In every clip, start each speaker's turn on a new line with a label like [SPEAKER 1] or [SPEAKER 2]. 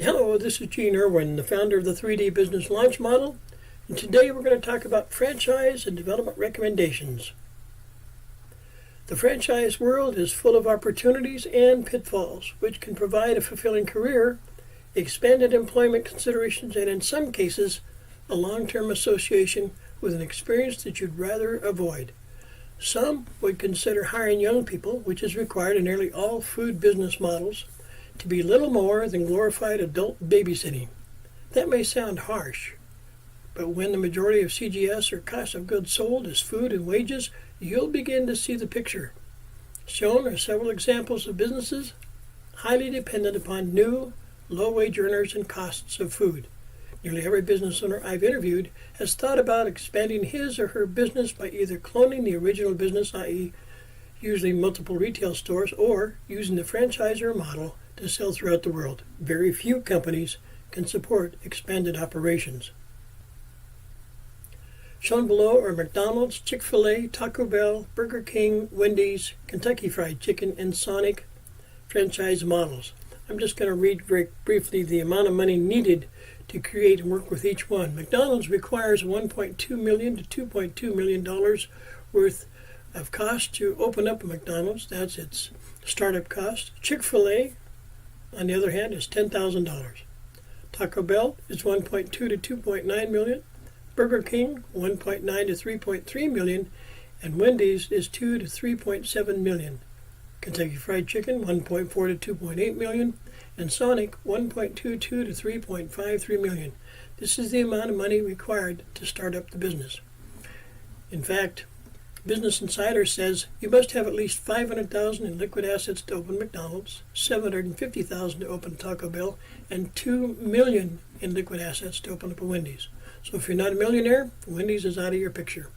[SPEAKER 1] Hello, this is Gene Irwin, the founder of the 3D Business Launch Model, and today we're going to talk about franchise and development recommendations. The franchise world is full of opportunities and pitfalls, which can provide a fulfilling career, expanded employment considerations, and in some cases, a long-term association with an experience that you'd rather avoid. Some would consider hiring young people, which is required in nearly all food business models, to be little more than glorified adult babysitting. That may sound harsh, but when the majority of CGS or cost of goods sold is food and wages, you'll begin to see the picture. Shown are several examples of businesses highly dependent upon new, low-wage earners and costs of food. Nearly every business owner I've interviewed has thought about expanding his or her business by either cloning the original business, i.e. usually multiple retail stores, or using the franchisor model to sell throughout the world. Very few companies can support expanded operations. Shown below are McDonald's, Chick-fil-A, Taco Bell, Burger King, Wendy's, Kentucky Fried Chicken, and Sonic franchise models. I'm just going to read very briefly the amount of money needed to create and work with each one. McDonald's requires $1.2 million to $2.2 million worth of cost to open up a McDonald's. That's its startup cost. Chick-fil-A, on the other hand, is $10,000. Taco Bell is $1.2 to $2.9 million. Burger King, $1.9 to $3.3 million. And Wendy's is $2 to $3.7 million. Kentucky Fried Chicken, $1.4 to $2.8 million. And Sonic, $1.22 to $3.53 million. This is the amount of money required to start up the business. In fact, Business Insider says you must have at least $500,000 in liquid assets to open McDonald's, $750,000 to open Taco Bell, and $2 million in liquid assets to open up a Wendy's. So if you're not a millionaire, Wendy's is out of your picture.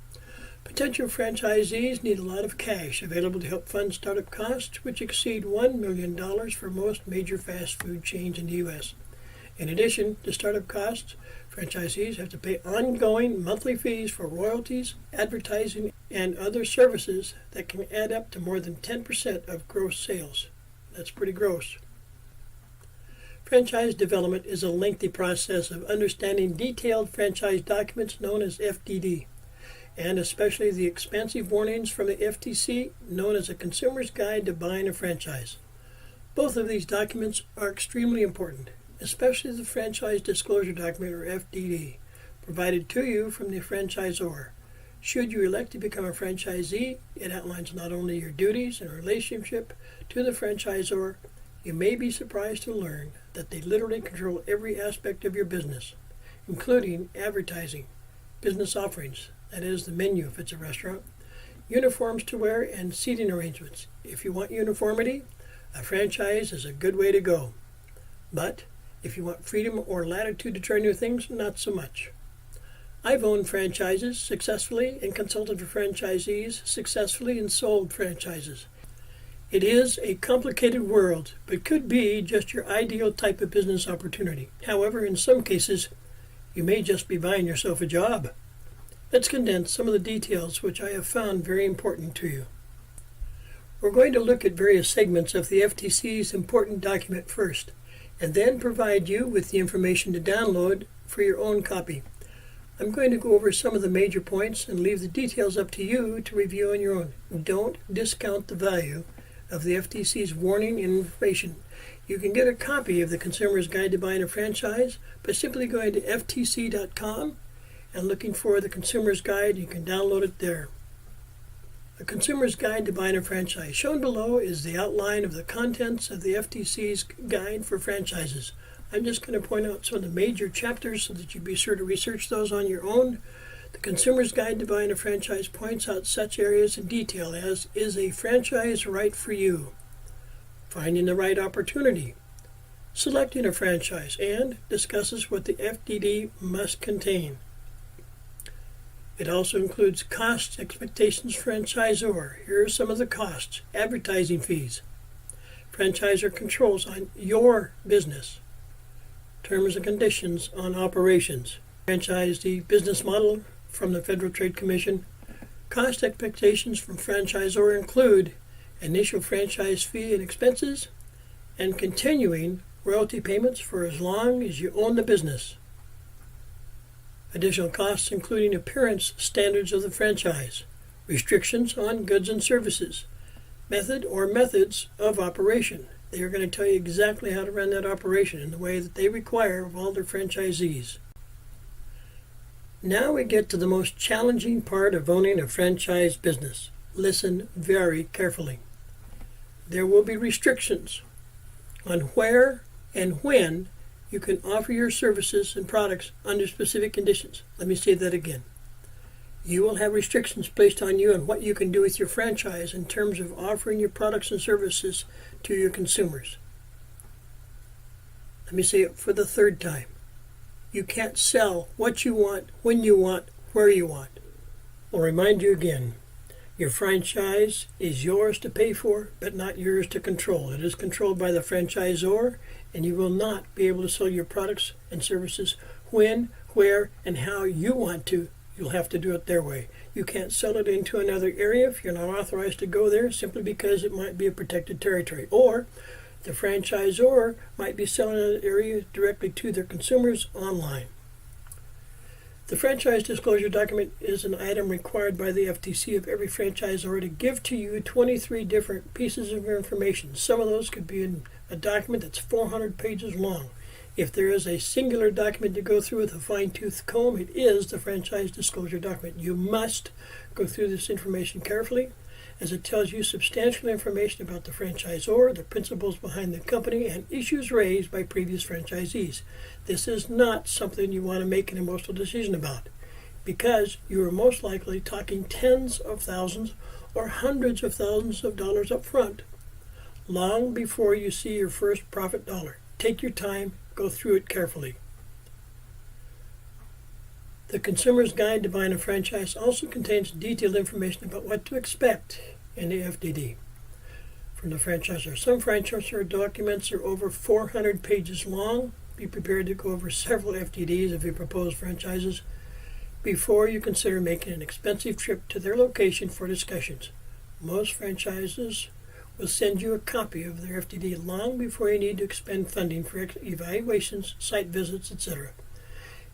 [SPEAKER 1] Potential franchisees need a lot of cash available to help fund startup costs, which exceed $1 million for most major fast food chains in the U.S. In addition to startup costs, franchisees have to pay ongoing monthly fees for royalties, advertising, and other services that can add up to more than 10% of gross sales. That's pretty gross. Franchise development is a lengthy process of understanding detailed franchise documents known as FDD, and especially the expansive warnings from the FTC known as a Consumer's Guide to Buying a Franchise. Both of these documents are extremely important, especially the Franchise Disclosure Document, or FDD, provided to you from the franchisor. Should you elect to become a franchisee, it outlines not only your duties and relationship to the franchisor. You may be surprised to learn that they literally control every aspect of your business, including advertising, business offerings, that is the menu if it's a restaurant, uniforms to wear, and seating arrangements. If you want uniformity, a franchise is a good way to go. But if you want freedom or latitude to try new things, not so much. I've owned franchises successfully and consulted for franchisees successfully and sold franchises. It is a complicated world, but could be just your ideal type of business opportunity. However, in some cases, you may just be buying yourself a job. Let's condense some of the details which I have found very important to you. We're going to look at various segments of the FTC's important document first, and then provide you with the information to download for your own copy. I'm going to go over some of the major points and leave the details up to you to review on your own. Don't discount the value of the FTC's warning and information. You can get a copy of the Consumer's Guide to Buying a Franchise by simply going to ftc.com and looking for the Consumer's Guide. You can download it there. A Consumer's Guide to Buying a Franchise. Shown below is the outline of the contents of the FTC's Guide for Franchises. I'm just going to point out some of the major chapters so that you be sure to research those on your own. The Consumer's Guide to Buying a Franchise points out such areas in detail as: is a franchise right for you? Finding the right opportunity, selecting a franchise, and discusses what the FDD must contain. It also includes costs, expectations, franchisor. Here are some of the costs. Advertising fees. Franchisor controls on your business. Terms and conditions on operations. Franchisee business model from the Federal Trade Commission. Cost expectations from franchisor include initial franchise fee and expenses, and continuing royalty payments for as long as you own the business. Additional costs including appearance standards of the franchise, restrictions on goods and services, method or methods of operation. They are going to tell you exactly how to run that operation in the way that they require of all their franchisees. Now we get to the most challenging part of owning a franchise business. Listen very carefully. There will be restrictions on where and when you can offer your services and products under specific conditions. Let me say that again. You will have restrictions placed on you on what you can do with your franchise in terms of offering your products and services to your consumers. Let me say it for the third time. You can't sell what you want, when you want, where you want. I'll remind you again. Your franchise is yours to pay for, but not yours to control. It is controlled by the franchisor, and you will not be able to sell your products and services when, where, and how you want to. You'll have to do it their way. You can't sell it into another area if you're not authorized to go there simply because it might be a protected territory. Or the franchisor might be selling an area directly to their consumers online. The franchise disclosure document is an item required by the FTC of every franchisor to give to you 23 different pieces of information. Some of those could be in a document that's 400 pages long. If there is a singular document to go through with a fine-tooth comb, it is the franchise disclosure document. You must go through this information carefully, as it tells you substantial information about the franchisor, the principles behind the company, and issues raised by previous franchisees. This is not something you want to make an emotional decision about, because you are most likely talking tens of thousands or hundreds of thousands of dollars up front, long before you see your first profit dollar. Take your time, go through it carefully. The Consumer's Guide to Buying a Franchise also contains detailed information about what to expect in the FDD from the franchisor. Some franchisor documents are over 400 pages long. Be prepared to go over several FDDs if you propose franchises before you consider making an expensive trip to their location for discussions. Most franchises will send you a copy of their FDD long before you need to expend funding for evaluations, site visits, etc.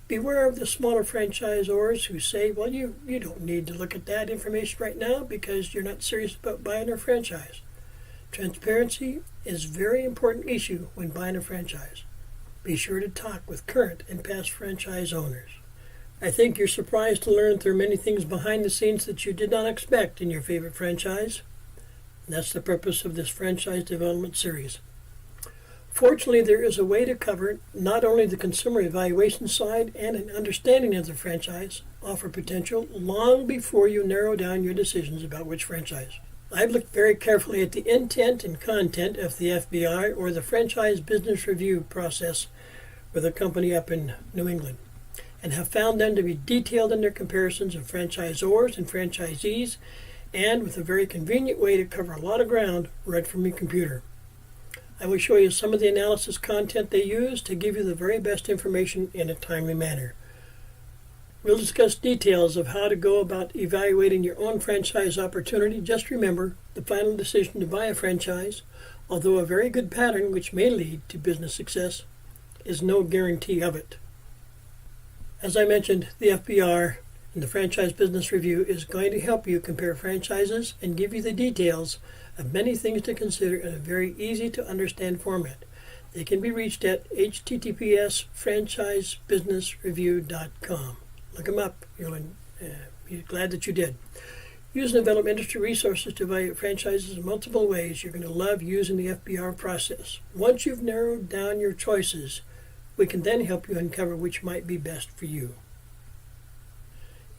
[SPEAKER 1] Beware of the smaller franchisors who say, well, you don't need to look at that information right now because you're not serious about buying a franchise. Transparency is a very important issue when buying a franchise. Be sure to talk with current and past franchise owners. I think you're surprised to learn there are many things behind the scenes that you did not expect in your favorite franchise. And that's the purpose of this franchise development series. Fortunately, there is a way to cover not only the consumer evaluation side and an understanding of the franchise offer potential long before you narrow down your decisions about which franchise. I've looked very carefully at the intent and content of the FBI, or the Franchise Business Review process, with a company up in New England, and have found them to be detailed in their comparisons of franchisors and franchisees, and with a very convenient way to cover a lot of ground right from your computer. I will show you some of the analysis content they use to give you the very best information in a timely manner. We'll discuss details of how to go about evaluating your own franchise opportunity. Just remember, the final decision to buy a franchise, although a very good pattern which may lead to business success, is no guarantee of it. As I mentioned, the FBR and the Franchise Business Review is going to help you compare franchises and give you the details of many things to consider in a very easy to understand format. They can be reached at https://franchisebusinessreview.com. Look them up. You'll be glad that you did. Use and develop industry resources to evaluate franchises in multiple ways. You're going to love using the FBR process. Once you've narrowed down your choices, we can then help you uncover which might be best for you.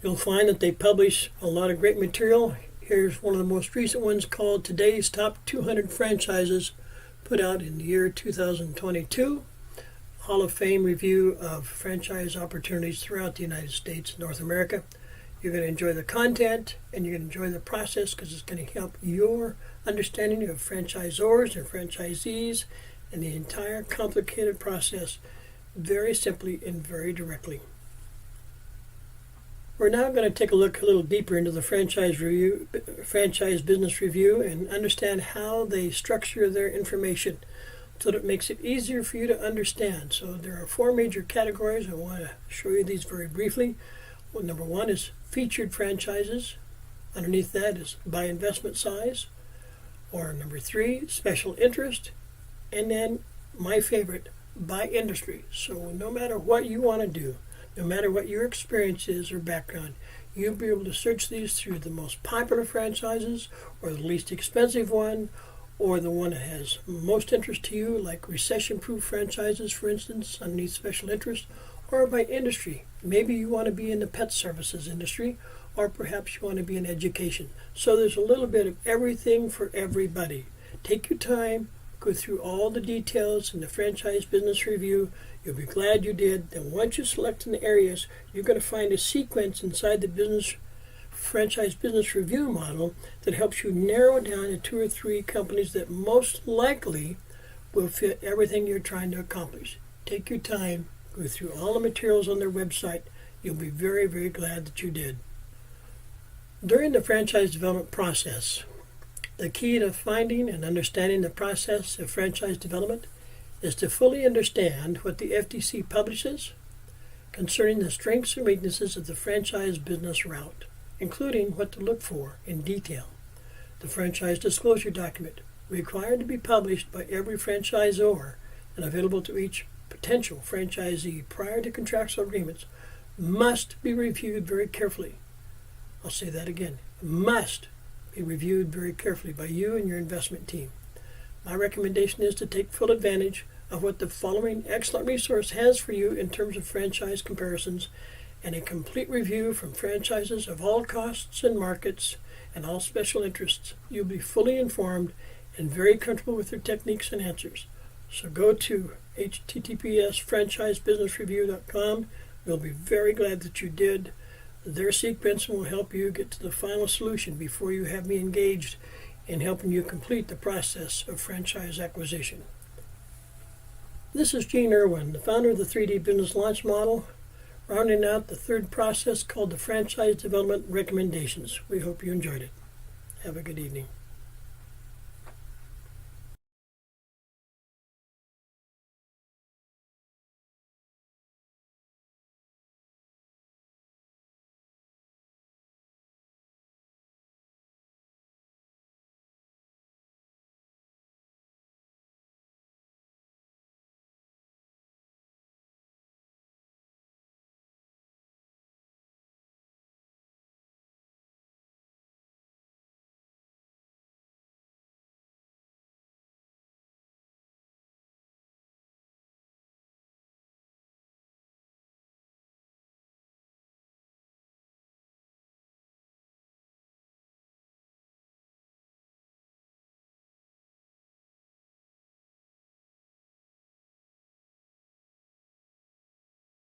[SPEAKER 1] You'll find that they publish a lot of great material. Here's one of the most recent ones called Today's Top 200 Franchises, put out in the year 2022. Hall of Fame review of franchise opportunities throughout the United States and North America. You're going to enjoy the content and you're going to enjoy the process because it's going to help your understanding of franchisors and franchisees and the entire complicated process very simply and very directly. We're now going to take a look a little deeper into the Franchise Business Review and understand how they structure their information, so that it makes it easier for you to understand. So there are 4 major categories. I want to show you these very briefly. Well, number 1 is featured franchises. Underneath that is by investment size. Or number 3, special interest. And then my favorite, by industry. So no matter what you want to do, no matter what your experience is or background, you'll be able to search these through the most popular franchises, or the least expensive one, or the one that has most interest to you, like recession-proof franchises, for instance, underneath special interest, or by industry. Maybe you want to be in the pet services industry, or perhaps you want to be in education. So there's a little bit of everything for everybody. Take your time, go through all the details in the Franchise Business Review. You'll be glad you did. Then once you select in the areas, you're going to find a sequence inside the Franchise Business Review model that helps you narrow down to 2 or 3 companies that most likely will fit everything you're trying to accomplish. Take your time, go through all the materials on their website. You'll be very, very glad that you did. During the franchise development process, the key to finding and understanding the process of franchise development is to fully understand what the FTC publishes concerning the strengths and weaknesses of the franchise business route, including what to look for in detail. The franchise disclosure document, required to be published by every franchisor and available to each potential franchisee prior to contractual agreements, must be reviewed very carefully. I'll say that again. Must be reviewed very carefully by you and your investment team. My recommendation is to take full advantage of what the following excellent resource has for you in terms of franchise comparisons and a complete review from franchises of all costs and markets and all special interests. You'll be fully informed and very comfortable with their techniques and answers. So go to https://franchisebusinessreview.com. We'll be very glad that you did. Their sequence will help you get to the final solution before you have me engaged in helping you complete the process of franchise acquisition. This is Gene Irwin, the founder of the 3D Business Launch Model, rounding out the 3rd process called the Franchise Development Recommendations. We hope you enjoyed it. Have a good evening.